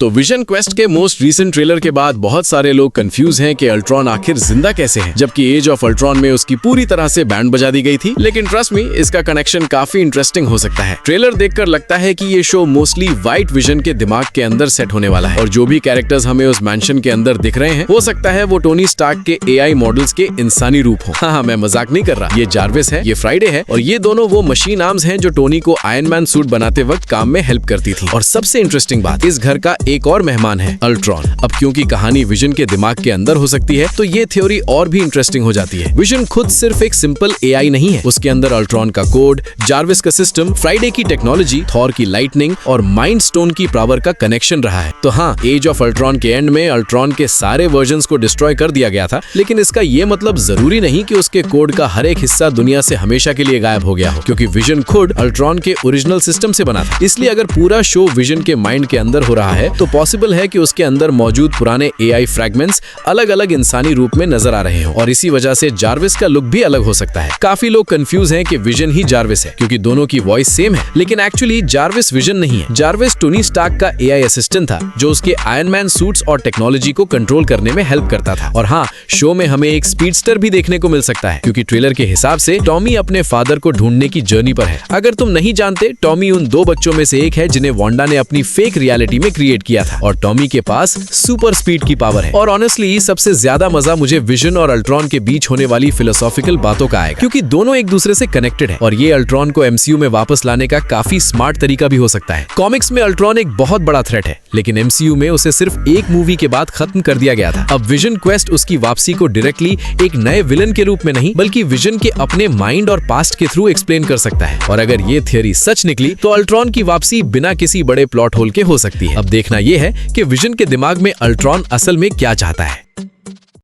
तो vision quest के most recent trailer के बाद बहुत सारे लोग कंफ्यूज हैं कि अल्ट्रॉन आखिर जिंदा कैसे है, जबकि एज ऑफ अल्ट्रॉन में उसकी पूरी तरह से बैंड बजा दी गई थी। लेकिन ट्रस्ट मी, इसका कनेक्शन काफी इंटरेस्टिंग हो सकता है। ट्रेलर देखकर लगता है कि ये शो मोस्टली व्हाइट विजन के दिमाग के अंदर सेट होने वाला है और जो भी कैरेक्टर्स हमें उस मैंशन के अंदर दिख रहे हैं, हो सकता है वो टोनी स्टार्क के AI मॉडल्स के इंसानी रूप हो। हाँ, मैं मजाक नहीं कर रहा। ये जार्विस है, ये फ्राइडे है और ये दोनों वो मशीन आर्म्स हैं जो टोनी को आयरन मैन सूट बनाते वक्त काम में हेल्प करती थी। और सबसे इंटरेस्टिंग बात, इस घर का एक और मेहमान है, अल्ट्रॉन। अब क्योंकि कहानी विजन के दिमाग के अंदर हो सकती है, तो ये थ्योरी और भी इंटरेस्टिंग हो जाती है। विजन खुद सिर्फ एक सिंपल AI नहीं है, उसके अंदर अल्ट्रॉन का कोड, जार्विस का सिस्टम, फ्राइडे की टेक्नोलॉजी, थॉर की लाइटनिंग और माइंड स्टोन की पावर का कनेक्शन रहा है। तो हाँ, एज ऑफ अल्ट्रॉन के एंड में अल्ट्रॉन के सारे वर्जन्स को डिस्ट्रॉय कर दिया गया था, लेकिन इसका ये मतलब जरूरी नहीं कि उसके कोड का हर एक हिस्सा दुनिया से हमेशा के लिए गायब हो गया हो, क्योंकि विजन खुद अल्ट्रॉन के ओरिजिनल सिस्टम से बना था। इसलिए अगर पूरा शो विजन के माइंड के अंदर हो रहा है, तो पॉसिबल है कि उसके अंदर मौजूद पुराने AI फ्रैगमेंट्स अलग अलग इंसानी रूप में नजर आ रहे हो और इसी वजह से जार्विस का लुक भी अलग हो सकता है। काफी लोग कंफ्यूज हैं कि विजन ही जार्विस है, क्योंकि दोनों की वॉइस सेम है, लेकिन एक्चुअली जार्विस विजन नहीं है। जार्विस टोनी स्टार्क का AI असिस्टेंट था, जो उसके आयरन मैन सूट्स और टेक्नोलॉजी को कंट्रोल करने में हेल्प करता था। और हाँ, शो में हमें एक स्पीडस्टर भी देखने को मिल सकता है, क्योंकि ट्रेलर के हिसाब से टॉमी अपने फादर को ढूंढने की जर्नी पर है। अगर तुम नहीं जानते, टॉमी उन 2 बच्चों में से एक है जिन्हें वांडा ने अपनी फेक रियलिटी में क्रिएट किया था और टॉमी के पास सुपर स्पीड की पावर है। और ऑनेस्टली सबसे ज्यादा मजा मुझे विजन और अल्ट्रॉन के बीच होने वाली फिलोसॉफिकल बातों का आएगा, क्योंकि दोनों एक दूसरे से कनेक्टेड है और ये अल्ट्रॉन को MCU में वापस लाने का काफी स्मार्ट तरीका भी हो सकता है। कॉमिक्स में अल्ट्रॉन एक बहुत बड़ा थ्रेट है, लेकिन MCU में उसे सिर्फ एक मूवी के बाद खत्म कर दिया गया था। अब विजन क्वेस्ट उसकी वापसी को डायरेक्टली एक नए विलन के रूप में नहीं, बल्कि विजन के अपने माइंड और पास्ट के थ्रू एक्सप्लेन कर सकता है। और अगर ये थियरी सच निकली, तो अल्ट्रॉन की वापसी बिना किसी बड़े प्लॉट होल के हो सकती है। अब देखना यह है कि विजन के दिमाग में अल्ट्रॉन असल में क्या चाहता है।